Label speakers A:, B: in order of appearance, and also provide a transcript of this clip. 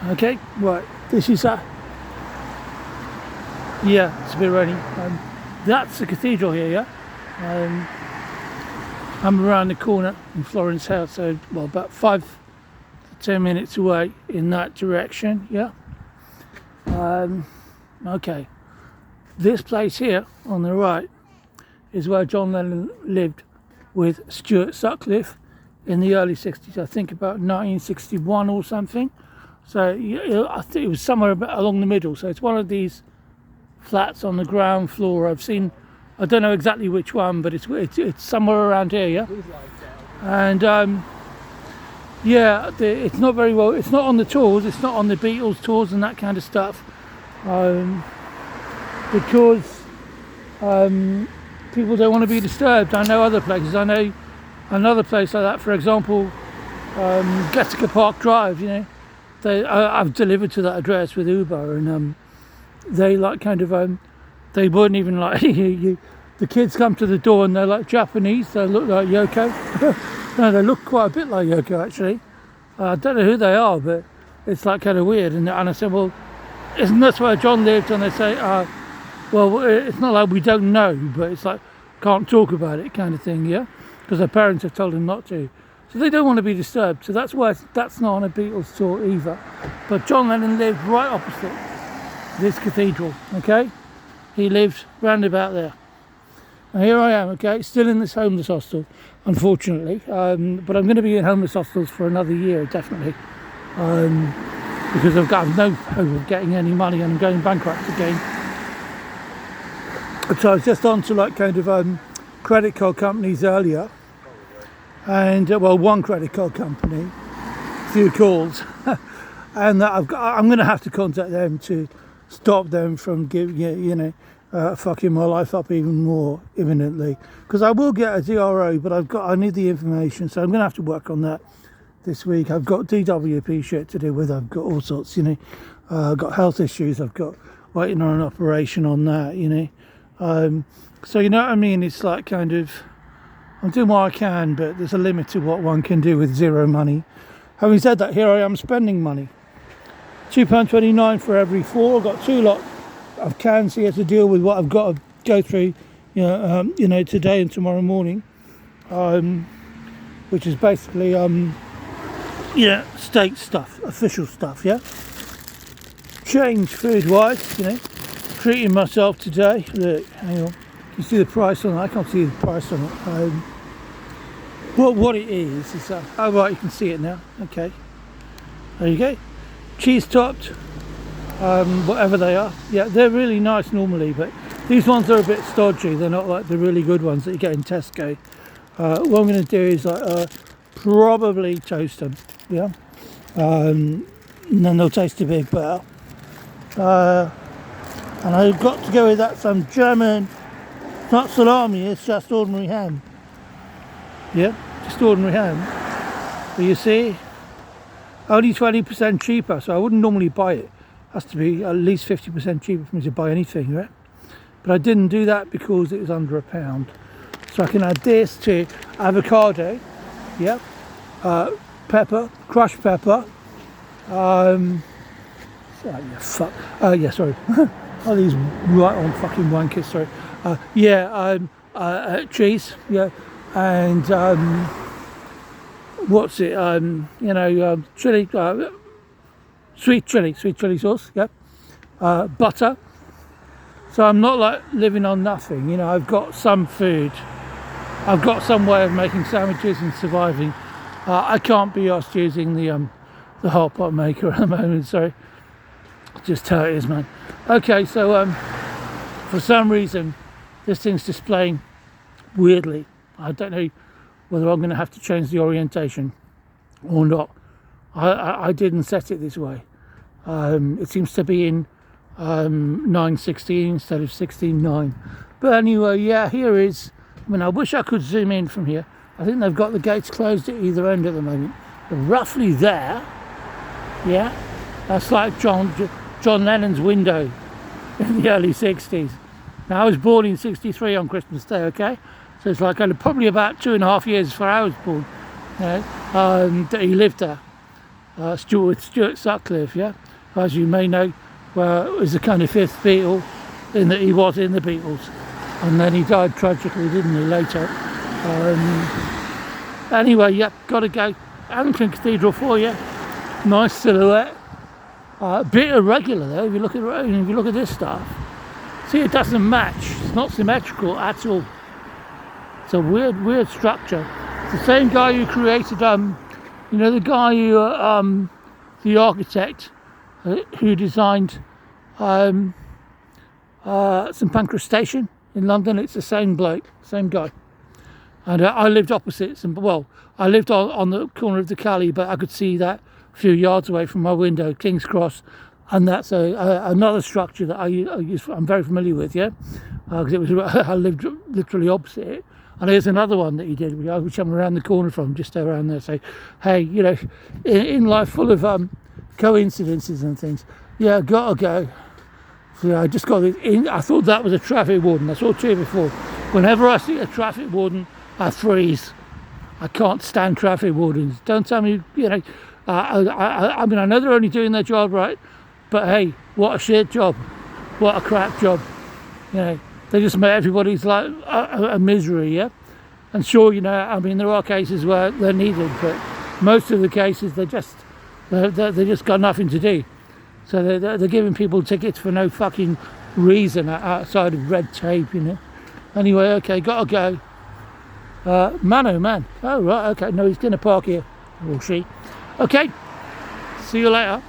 A: Okay, right, this is yeah, it's a bit rainy. That's the cathedral here, yeah. I'm around the corner in Florence House, so well, about 5 to 10 minutes away in that direction, yeah. Okay, this place here on the right is where John Lennon lived with Stuart Sutcliffe in the early 60s, I think about 1961 or something. So I think it was somewhere along the middle. So it's one of these flats on the ground floor. I've seen, I don't know exactly which one, but it's somewhere around here, yeah. And yeah, it's not very well. It's not on the tours. It's not on the Beatles tours and that kind of stuff, because people don't want to be disturbed. I know other places. I know another place like that, for example, Glettica Park Drive. You know, I've delivered to that address with Uber, and they like kind of they wouldn't even like the kids come to the door and they're like Japanese. They look like Yoko. No, they look quite a bit like Yoko actually. I don't know who they are, but it's like kind of weird. And I said, well, isn't this where John lived? And they say, well, it's not like we don't know, but it's like can't talk about it kind of thing, yeah, because their parents have told them not to, so they don't want to be disturbed. So that's why that's not on a Beatles tour either. But John Lennon lived right opposite this cathedral. Okay, he lived round about there. And here I am, okay, still in this homeless hostel, unfortunately, but I'm going to be in homeless hostels for another year, definitely, because I've got no hope of getting any money and I'm going bankrupt again. So I was just on to like kind of credit card companies earlier, and well, one credit card company, a few calls, and I'm going to have to contact them to stop them from giving, fucking my life up even more imminently, because I will get a DRO, but I need the information, so I'm going to have to work on that this week. I've got DWP shit to deal with. I've got all sorts, I've got health issues. I've got waiting on an operation on that, so you know what I mean. It's like kind of I'm doing what I can, but there's a limit to what one can do with zero money. Having said that, here I am spending money. £2.29 for every 4. I've got 2 lot of cans here to deal with what I've got to go through, today and tomorrow morning, which is basically, state stuff, official stuff, yeah. Change food-wise, treating myself today. Look, hang on, you see the price on it? I can't see the price on it. What it is oh right, you can see it now. Okay, there you go. Cheese topped, whatever they are. Yeah, they're really nice normally, but these ones are a bit stodgy. They're not like the really good ones that you get in Tesco. What I'm going to do is probably toast them, yeah, and then they'll taste a bit better. And I've got to go with that some German, not salami, it's just ordinary ham. Yeah, just ordinary ham. But you see, only 20% cheaper, so I wouldn't normally buy it. It has to be at least 50% cheaper for me to buy anything, right? But I didn't do that because it was under £1. So I can add this to avocado, yeah, pepper, crushed pepper, sorry. Oh, these right on fucking wankers, sorry. Cheese, yeah, and what's it? Chili, sweet chili sauce, yeah. Butter. So I'm not like living on nothing, I've got some food. I've got some way of making sandwiches and surviving. I can't be asked using the hot pot maker at the moment, sorry. Just how it is, man. Okay, so for some reason this thing's displaying weirdly. I don't know whether I'm going to have to change the orientation or not. I didn't set it this way. It seems to be in 9:16 instead of 16:9. But anyway, yeah, here is. I wish I could zoom in from here. I think they've got the gates closed at either end at the moment. But roughly there, yeah, that's like John Lennon's window in the early 60s. Now, I was born in 63 on Christmas Day, okay? So it's like probably about 2.5 years before I was born. that he lived there. Stuart Sutcliffe, yeah, as you may know, was the kind of fifth Beatle, in that he was in the Beatles, and then he died tragically, didn't he, later. Anyway, yep, gotta go. Anglican Cathedral for you. Nice silhouette. A bit irregular though. If you look at this stuff, see, it doesn't match. It's not symmetrical at all. It's a weird structure. It's the same guy who created, the guy who, the architect who designed St Pancras Station in London. It's the same bloke, same guy. And I lived opposite, I lived on the corner of the Cali, but I could see that a few yards away from my window, King's Cross, and that's another structure that I'm very familiar with, yeah, because I lived literally opposite it. And there's another one that he did, which I'm around the corner from, just around there. So, hey, in life full of coincidences and things, yeah, gotta go. So I just got it. I thought that was a traffic warden. I saw two before. Whenever I see a traffic warden, I freeze. I can't stand traffic wardens. Don't tell me, I mean, I know they're only doing their job right, but hey, what a shit job. What a crap job. They just make everybody's life a misery, yeah? And sure, I mean, there are cases where they're needed, but most of the cases, they just got nothing to do. So they're giving people tickets for no fucking reason outside of red tape, Anyway, okay, gotta go. Man, oh man. Oh, right, okay. No, he's going to park here. Or she. Okay. See you later.